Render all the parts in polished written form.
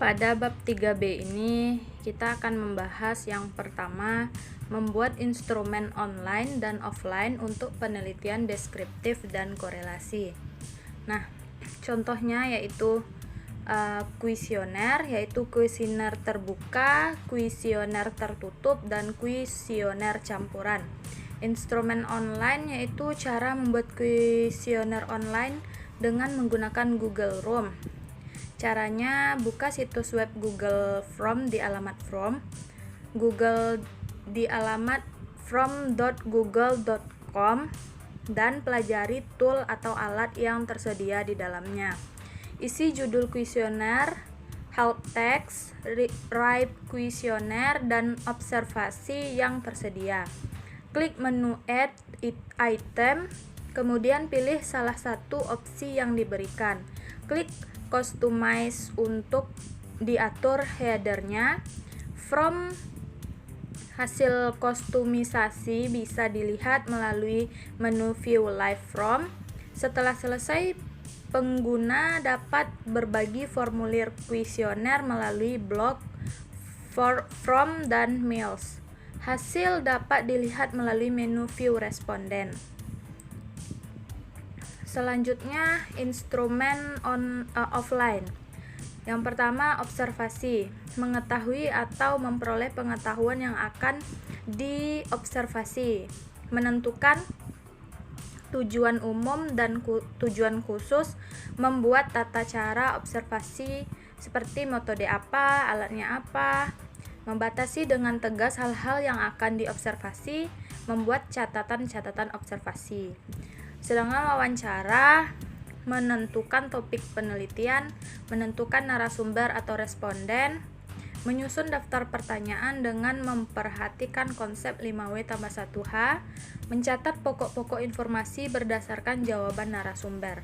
pada bab 3B ini kita akan membahas yang pertama, membuat instrumen online dan offline untuk penelitian deskriptif dan korelasi. Nah, contohnya yaitu kuesioner, yaitu kuesioner terbuka, kuesioner tertutup, dan kuesioner campuran. Instrumen online yaitu cara membuat kuesioner online dengan menggunakan Google Form. Caranya, buka situs web Google Form di alamat form Google di alamat form.google.com dan pelajari tool atau alat yang tersedia di dalamnya. Isi judul kuesioner, help text, write kuesioner, dan observasi yang tersedia. Klik menu add item, kemudian pilih salah satu opsi yang diberikan. Klik customize untuk diatur headernya. From hasil kustomisasi bisa dilihat melalui menu view live from. Setelah selesai, pengguna dapat berbagi formulir kuesioner melalui blog, form, dan mails. Hasil dapat dilihat melalui menu view responden. Selanjutnya, instrumen offline. Yang pertama, observasi, mengetahui atau memperoleh pengetahuan yang akan diobservasi, menentukan tujuan umum dan tujuan khusus, membuat tata cara observasi seperti metode apa, alatnya apa, membatasi dengan tegas hal-hal yang akan diobservasi, membuat catatan-catatan observasi. Sedangkan wawancara, menentukan topik penelitian, menentukan narasumber atau responden, menyusun daftar pertanyaan dengan memperhatikan konsep 5W+1H, mencatat pokok-pokok informasi berdasarkan jawaban narasumber.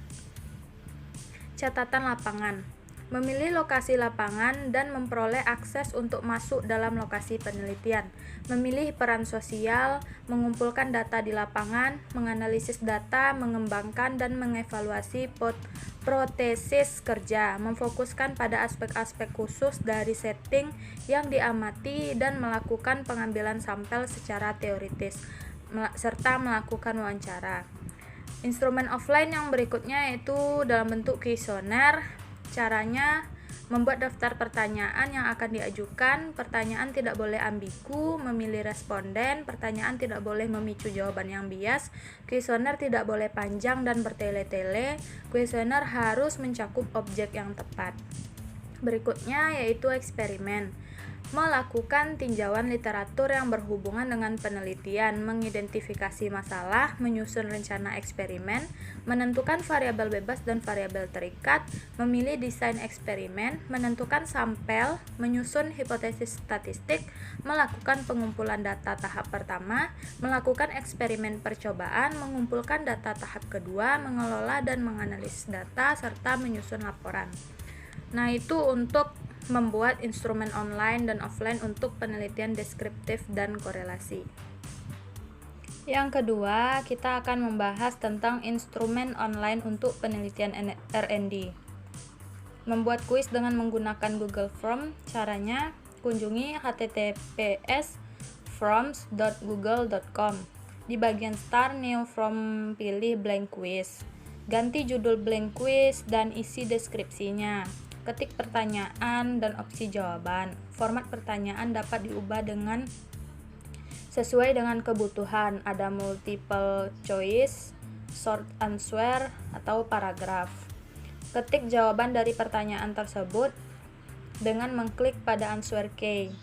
Catatan lapangan, memilih lokasi lapangan dan memperoleh akses untuk masuk dalam lokasi penelitian, memilih peran sosial, mengumpulkan data di lapangan, menganalisis data, mengembangkan dan mengevaluasi protesis kerja, memfokuskan pada aspek-aspek khusus dari setting yang diamati dan melakukan pengambilan sampel secara teoritis, serta melakukan wawancara. Instrumen offline yang berikutnya yaitu dalam bentuk kuesioner. Caranya, membuat daftar pertanyaan yang akan diajukan. Pertanyaan tidak boleh ambigu, memilih responden. Pertanyaan tidak boleh memicu jawaban yang bias. Kuesioner tidak boleh panjang dan bertele-tele. Kuesioner harus mencakup objek yang tepat. Berikutnya yaitu eksperimen. Melakukan tinjauan literatur yang berhubungan dengan penelitian, mengidentifikasi masalah, menyusun rencana eksperimen, menentukan variabel bebas dan variabel terikat, memilih desain eksperimen, menentukan sampel, menyusun hipotesis statistik, melakukan pengumpulan data tahap pertama, melakukan eksperimen percobaan, mengumpulkan data tahap kedua, mengelola dan menganalisis data, serta menyusun laporan. Nah, itu untuk membuat instrumen online dan offline untuk penelitian deskriptif dan korelasi. Yang kedua, kita akan membahas tentang instrumen online untuk penelitian R&D. Membuat kuis dengan menggunakan Google Form. Caranya, kunjungi https://forms.google.com. Di bagian Start New Form, pilih blank quiz. Ganti judul blank quiz dan isi deskripsinya. Ketik pertanyaan dan opsi jawaban. Format pertanyaan dapat diubah dengan sesuai dengan kebutuhan. Ada multiple choice, short answer, atau paragraf. Ketik jawaban dari pertanyaan tersebut dengan mengklik pada answer key.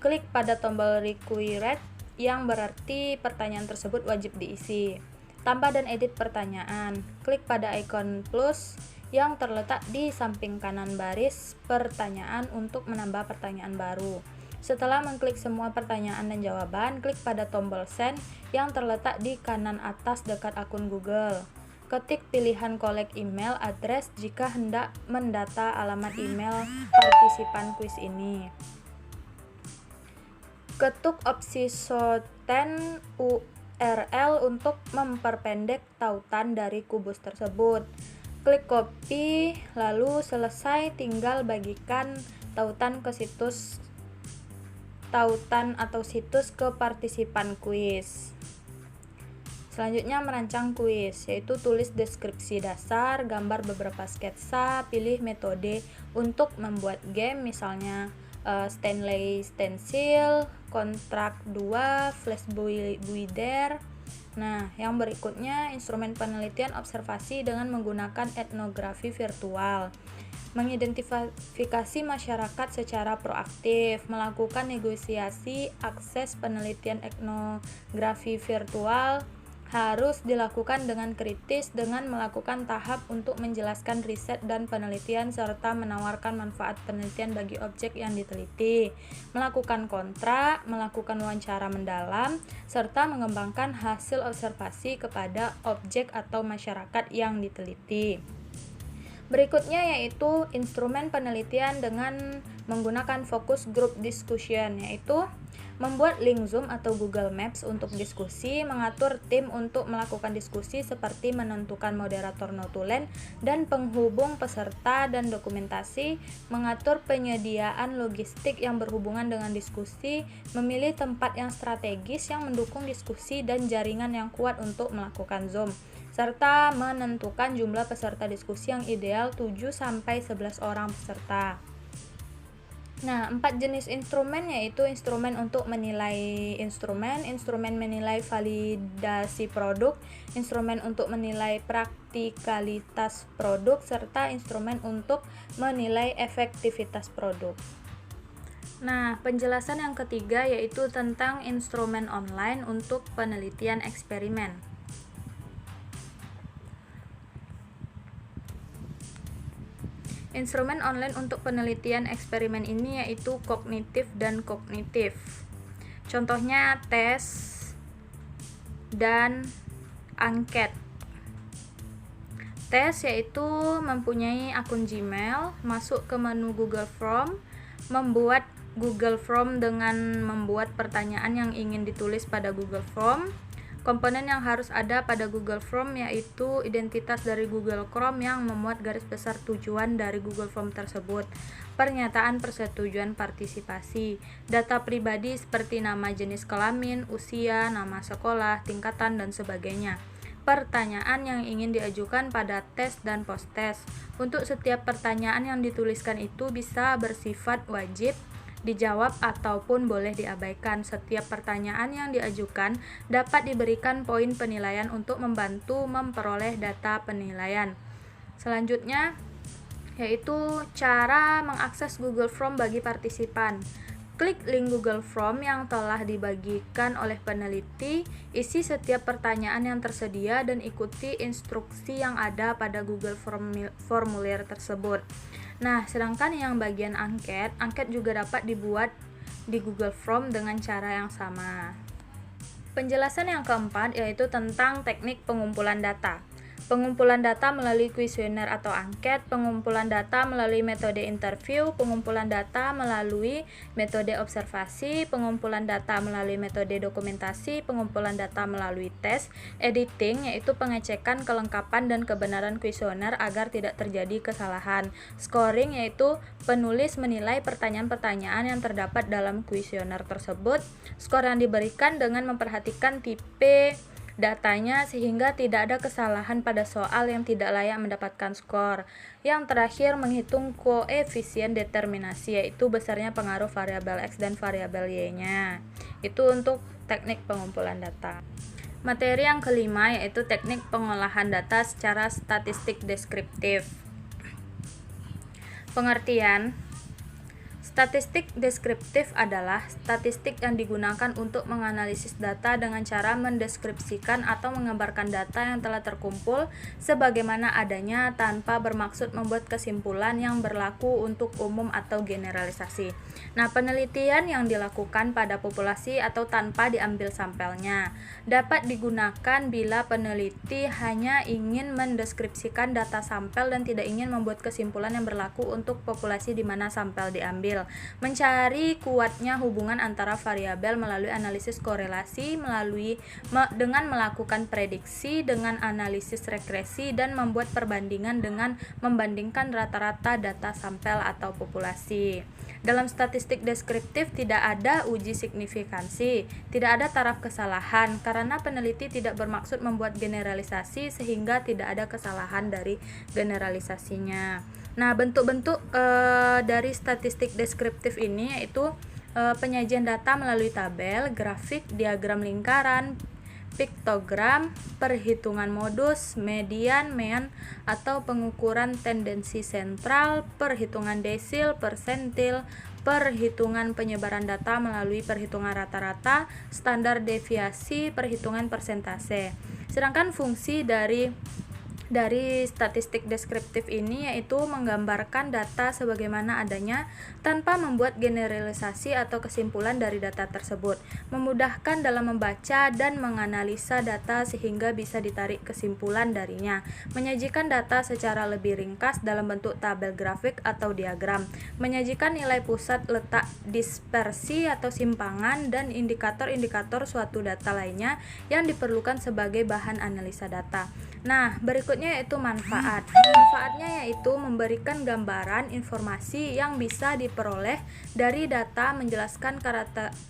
Klik pada tombol required yang berarti pertanyaan tersebut wajib diisi. Tambah dan edit pertanyaan. Klik pada ikon plus yang terletak di samping kanan baris pertanyaan untuk menambah pertanyaan baru. Setelah mengklik semua pertanyaan dan jawaban, klik pada tombol send yang terletak di kanan atas dekat akun Google. Ketik pilihan collect email address jika hendak mendata alamat email partisipan kuis ini. Ketuk opsi shorten URL untuk memperpendek tautan dari kubus tersebut. Klik copy, lalu selesai tinggal bagikan tautan ke situs atau situs ke partisipan kuis. Selanjutnya merancang kuis, yaitu tulis deskripsi dasar, gambar beberapa sketsa, pilih metode untuk membuat game, misalnya Stanley Stencil, Kontrak 2, Flash Builder. Nah, yang berikutnya instrumen penelitian observasi dengan menggunakan etnografi virtual. Mengidentifikasi masyarakat secara proaktif, melakukan negosiasi akses penelitian etnografi virtual harus dilakukan dengan kritis dengan melakukan tahap untuk menjelaskan riset dan penelitian serta menawarkan manfaat penelitian bagi objek yang diteliti, melakukan kontrak, melakukan wawancara mendalam, serta mengembangkan hasil observasi kepada objek atau masyarakat yang diteliti. Berikutnya yaitu instrumen penelitian dengan menggunakan focus group discussion, yaitu membuat link Zoom atau Google Maps untuk diskusi, mengatur tim untuk melakukan diskusi seperti menentukan moderator notulen dan penghubung peserta dan dokumentasi, mengatur penyediaan logistik yang berhubungan dengan diskusi, memilih tempat yang strategis yang mendukung diskusi dan jaringan yang kuat untuk melakukan Zoom, serta menentukan jumlah peserta diskusi yang ideal 7-11 orang peserta. Nah, 4 jenis instrumen yaitu instrumen untuk menilai instrumen menilai validasi produk, instrumen untuk menilai praktikalitas produk, serta instrumen untuk menilai efektivitas produk. Nah, penjelasan yang ketiga yaitu tentang instrumen online untuk penelitian eksperimen. Instrumen online untuk penelitian eksperimen ini yaitu kognitif dan kognitif. Contohnya tes dan angket. Tes yaitu mempunyai akun Gmail, masuk ke menu Google Form, membuat Google Form dengan membuat pertanyaan yang ingin ditulis pada Google Form. Komponen yang harus ada pada Google Form yaitu identitas dari Google Chrome yang memuat garis besar tujuan dari Google Form tersebut, pernyataan persetujuan partisipasi, data pribadi seperti nama, jenis kelamin, usia, nama sekolah, tingkatan, dan sebagainya. Pertanyaan yang ingin diajukan pada tes dan post-tes. Untuk setiap pertanyaan yang dituliskan itu bisa bersifat wajib dijawab ataupun boleh diabaikan. Setiap pertanyaan yang diajukan dapat diberikan poin penilaian untuk membantu memperoleh data penilaian. Selanjutnya yaitu cara mengakses Google Form bagi partisipan. Klik link Google Form yang telah dibagikan oleh peneliti, isi setiap pertanyaan yang tersedia dan ikuti instruksi yang ada pada Google formulir tersebut. Nah, sedangkan yang bagian angket juga dapat dibuat di Google Form dengan cara yang sama. Penjelasan yang keempat yaitu tentang teknik pengumpulan data. Pengumpulan data melalui kuesioner atau angket, pengumpulan data melalui metode interview, pengumpulan data melalui metode observasi, pengumpulan data melalui metode dokumentasi, pengumpulan data melalui tes, editing yaitu pengecekan kelengkapan dan kebenaran kuesioner agar tidak terjadi kesalahan, scoring yaitu penulis menilai pertanyaan-pertanyaan yang terdapat dalam kuesioner tersebut, skor yang diberikan dengan memperhatikan tipe datanya sehingga tidak ada kesalahan pada soal yang tidak layak mendapatkan skor. Yang terakhir menghitung koefisien determinasi yaitu besarnya pengaruh variabel X dan variabel Y-nya. Itu untuk teknik pengumpulan data. Materi yang kelima yaitu teknik pengolahan data secara statistik deskriptif. Pengertian: statistik deskriptif adalah statistik yang digunakan untuk menganalisis data dengan cara mendeskripsikan atau menggambarkan data yang telah terkumpul sebagaimana adanya tanpa bermaksud membuat kesimpulan yang berlaku untuk umum atau generalisasi. Nah, penelitian yang dilakukan pada populasi atau tanpa diambil sampelnya dapat digunakan bila peneliti hanya ingin mendeskripsikan data sampel dan tidak ingin membuat kesimpulan yang berlaku untuk populasi di mana sampel diambil. Mencari kuatnya hubungan antara variabel melalui analisis korelasi, dengan melakukan prediksi, dengan analisis regresi, dan membuat perbandingan dengan membandingkan rata-rata data sampel atau populasi. Dalam statistik deskriptif tidak ada uji signifikansi, tidak ada taraf kesalahan, karena peneliti tidak bermaksud membuat generalisasi sehingga tidak ada kesalahan dari generalisasinya. Nah, bentuk-bentuk dari statistik deskriptif ini yaitu penyajian data melalui tabel, grafik, diagram lingkaran, piktogram, perhitungan modus, median, mean, atau pengukuran tendensi sentral, perhitungan desil, persentil, perhitungan penyebaran data melalui perhitungan rata-rata, standar deviasi, perhitungan persentase. Sedangkan fungsi dari statistik deskriptif ini yaitu menggambarkan data sebagaimana adanya tanpa membuat generalisasi atau kesimpulan dari data tersebut, memudahkan dalam membaca dan menganalisa data sehingga bisa ditarik kesimpulan darinya, menyajikan data secara lebih ringkas dalam bentuk tabel grafik atau diagram, menyajikan nilai pusat letak dispersi atau simpangan dan indikator-indikator suatu data lainnya yang diperlukan sebagai bahan analisa data. Nah, berikutnya yaitu manfaat. Manfaatnya yaitu memberikan gambaran informasi yang bisa diperoleh dari data, menjelaskan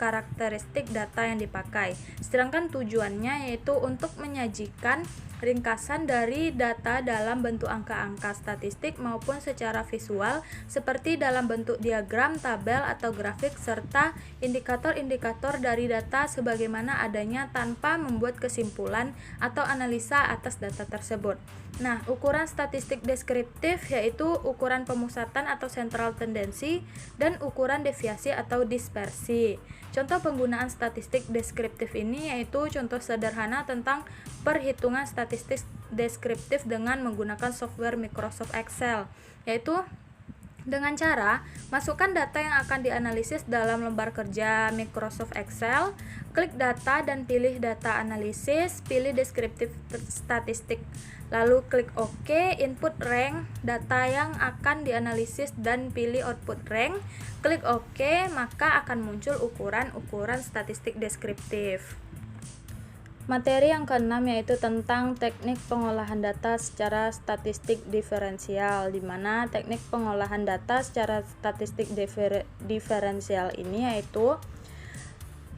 karakteristik data yang dipakai. Sedangkan tujuannya yaitu untuk menyajikan ringkasan dari data dalam bentuk angka-angka statistik maupun secara visual seperti dalam bentuk diagram, tabel, atau grafik serta indikator-indikator dari data sebagaimana adanya tanpa membuat kesimpulan atau analisa atas data tersebut. Nah, ukuran statistik deskriptif yaitu ukuran pemusatan atau sentral tendensi dan ukuran deviasi atau dispersi. Contoh penggunaan statistik deskriptif ini yaitu contoh sederhana tentang perhitungan statistik deskriptif dengan menggunakan software Microsoft Excel, yaitu dengan cara masukkan data yang akan dianalisis dalam lembar kerja Microsoft Excel, klik data dan pilih data analisis, pilih deskriptif statistik, lalu klik OK, input rank data yang akan dianalisis dan pilih output rank, klik OK, maka akan muncul ukuran-ukuran statistik deskriptif. Materi yang keenam yaitu tentang teknik pengolahan data secara statistik diferensial, di mana teknik pengolahan data secara statistik diferensial ini yaitu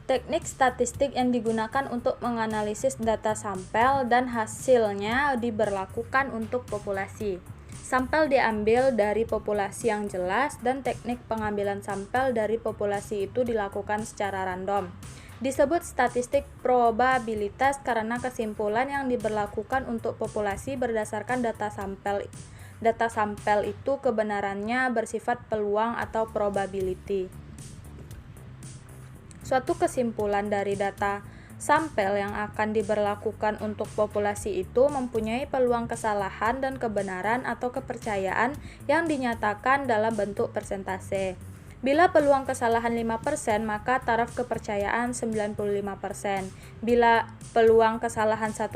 teknik statistik yang digunakan untuk menganalisis data sampel dan hasilnya diberlakukan untuk populasi. Sampel diambil dari populasi yang jelas dan teknik pengambilan sampel dari populasi itu dilakukan secara random. Disebut statistik probabilitas karena kesimpulan yang diberlakukan untuk populasi berdasarkan data sampel. Data sampel itu kebenarannya bersifat peluang atau probability. Suatu kesimpulan dari data sampel yang akan diberlakukan untuk populasi itu mempunyai peluang kesalahan dan kebenaran atau kepercayaan yang dinyatakan dalam bentuk persentase. Bila peluang kesalahan 5%, maka taraf kepercayaan 95%. Bila peluang kesalahan 1%,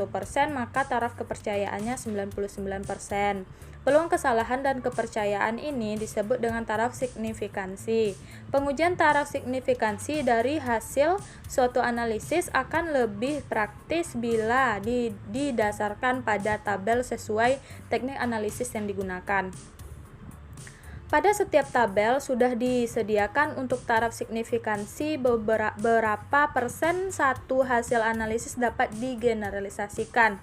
maka taraf kepercayaannya 99%. Peluang kesalahan dan kepercayaan ini disebut dengan taraf signifikansi. Pengujian taraf signifikansi dari hasil suatu analisis akan lebih praktis bila didasarkan pada tabel sesuai teknik analisis yang digunakan. Pada setiap tabel sudah disediakan untuk taraf signifikansi berapa persen satu hasil analisis dapat digeneralisasikan.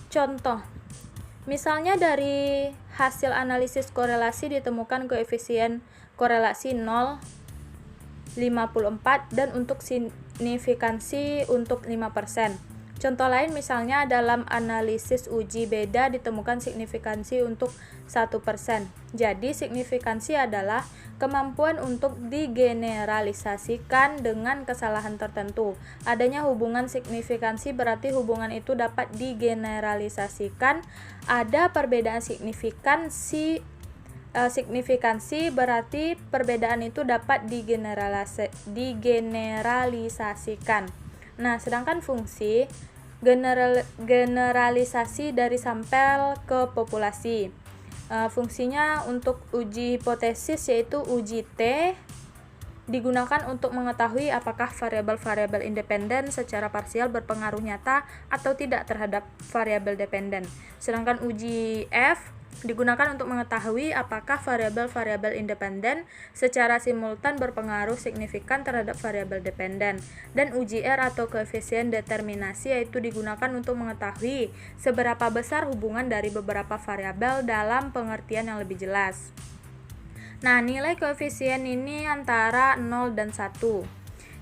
Contoh, misalnya dari hasil analisis korelasi ditemukan koefisien korelasi 0,54 dan untuk signifikansi untuk 5%. Contoh lain misalnya dalam analisis uji beda ditemukan signifikansi untuk 1%. Jadi signifikansi adalah kemampuan untuk digeneralisasikan dengan kesalahan tertentu. Adanya hubungan signifikansi berarti hubungan itu dapat digeneralisasikan. Ada perbedaan signifikansi berarti perbedaan itu dapat digeneralisasikan. Nah, sedangkan fungsi generalisasi dari sampel ke populasi. Fungsinya untuk uji hipotesis yaitu uji T digunakan untuk mengetahui apakah variabel-variabel independen secara parsial berpengaruh nyata atau tidak terhadap variabel dependen. Sedangkan uji F digunakan untuk mengetahui apakah variabel-variabel independen secara simultan berpengaruh signifikan terhadap variabel dependen. Dan uji R atau koefisien determinasi yaitu digunakan untuk mengetahui seberapa besar hubungan dari beberapa variabel dalam pengertian yang lebih jelas. Nah, nilai koefisien ini antara 0 dan 1.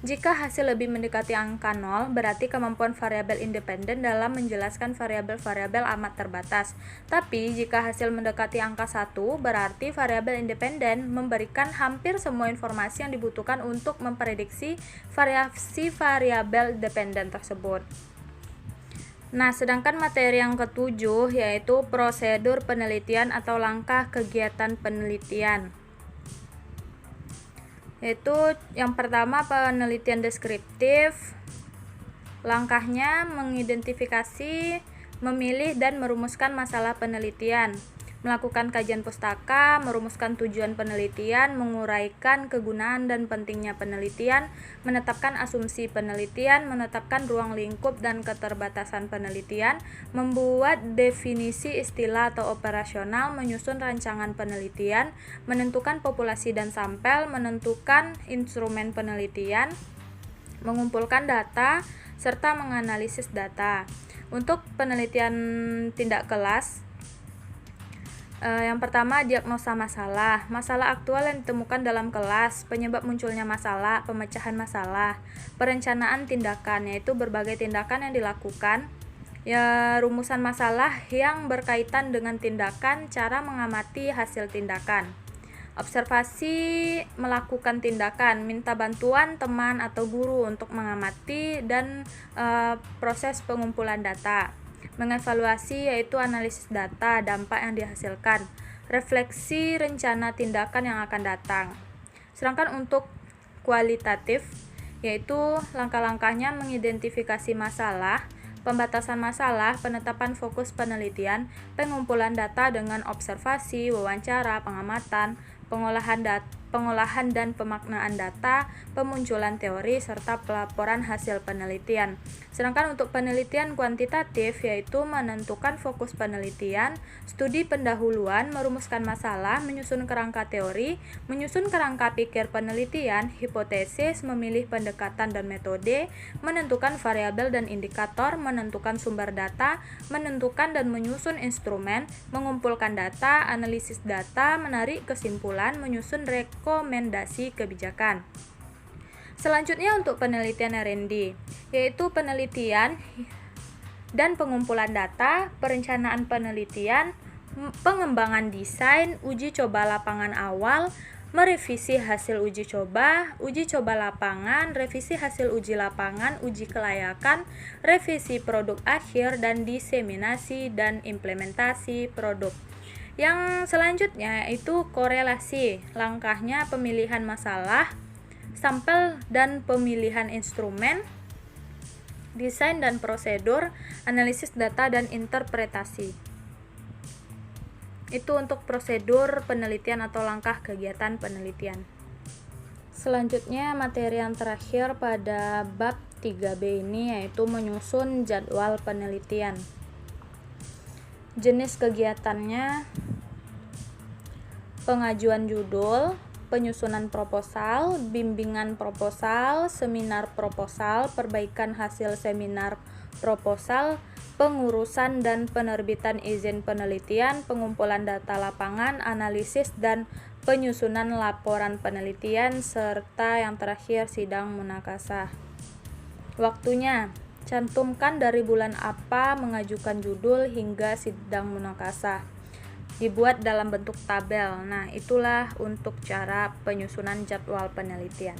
Jika hasil lebih mendekati angka 0, berarti kemampuan variabel independen dalam menjelaskan variabel-variabel amat terbatas. Tapi, jika hasil mendekati angka 1, berarti variabel independen memberikan hampir semua informasi yang dibutuhkan untuk memprediksi variasi variabel dependen tersebut. Nah, sedangkan materi yang ketujuh yaitu prosedur penelitian atau langkah kegiatan penelitian. Yaitu yang pertama penelitian deskriptif. Langkahnya mengidentifikasi, memilih dan merumuskan masalah penelitian, melakukan kajian pustaka, merumuskan tujuan penelitian, menguraikan kegunaan dan pentingnya penelitian, menetapkan asumsi penelitian, menetapkan ruang lingkup dan keterbatasan penelitian, membuat definisi istilah atau operasional, menyusun rancangan penelitian, menentukan populasi dan sampel, menentukan instrumen penelitian, mengumpulkan data, serta menganalisis data. Untuk penelitian tindak kelas, yang pertama, diagnosa masalah. Masalah aktual yang ditemukan dalam kelas, penyebab munculnya masalah, pemecahan masalah, perencanaan tindakan, yaitu berbagai tindakan yang dilakukan, rumusan masalah yang berkaitan dengan tindakan, cara mengamati hasil tindakan. Observasi, melakukan tindakan, minta bantuan teman atau guru untuk mengamati dan proses pengumpulan data. Mengevaluasi yaitu analisis data, dampak yang dihasilkan, refleksi rencana tindakan yang akan datang. Sedangkan untuk kualitatif yaitu langkah-langkahnya mengidentifikasi masalah, pembatasan masalah, penetapan fokus penelitian, pengumpulan data dengan observasi, wawancara, pengamatan, pengolahan dan pemaknaan data, pemunculan teori, serta pelaporan hasil penelitian. Sedangkan untuk penelitian kuantitatif yaitu menentukan fokus penelitian, studi pendahuluan, merumuskan masalah, menyusun kerangka teori, menyusun kerangka pikir penelitian, hipotesis, memilih pendekatan dan metode, menentukan variabel dan indikator, menentukan sumber data, menentukan dan menyusun instrumen, mengumpulkan data, analisis data, menarik kesimpulan, menyusun rekomendasi kebijakan. Selanjutnya untuk penelitian R&D, yaitu penelitian dan pengumpulan data, perencanaan penelitian, pengembangan desain, uji coba lapangan awal, merevisi hasil uji coba lapangan, revisi hasil uji lapangan, uji kelayakan, revisi produk akhir, dan diseminasi dan implementasi produk. Yang selanjutnya itu korelasi, langkahnya pemilihan masalah, sampel dan pemilihan instrumen, desain dan prosedur, analisis data dan interpretasi. Itu untuk prosedur penelitian atau langkah kegiatan penelitian. Selanjutnya materi yang terakhir pada bab 3B ini yaitu menyusun jadwal penelitian. Jenis kegiatannya pengajuan judul, penyusunan proposal, bimbingan proposal, seminar proposal, perbaikan hasil seminar proposal, pengurusan dan penerbitan izin penelitian, pengumpulan data lapangan, analisis dan penyusunan laporan penelitian, serta yang terakhir sidang munakasah. Waktunya, cantumkan dari bulan apa mengajukan judul hingga sidang munakasah. Dibuat dalam bentuk tabel. Nah, itulah untuk cara penyusunan jadwal penelitian.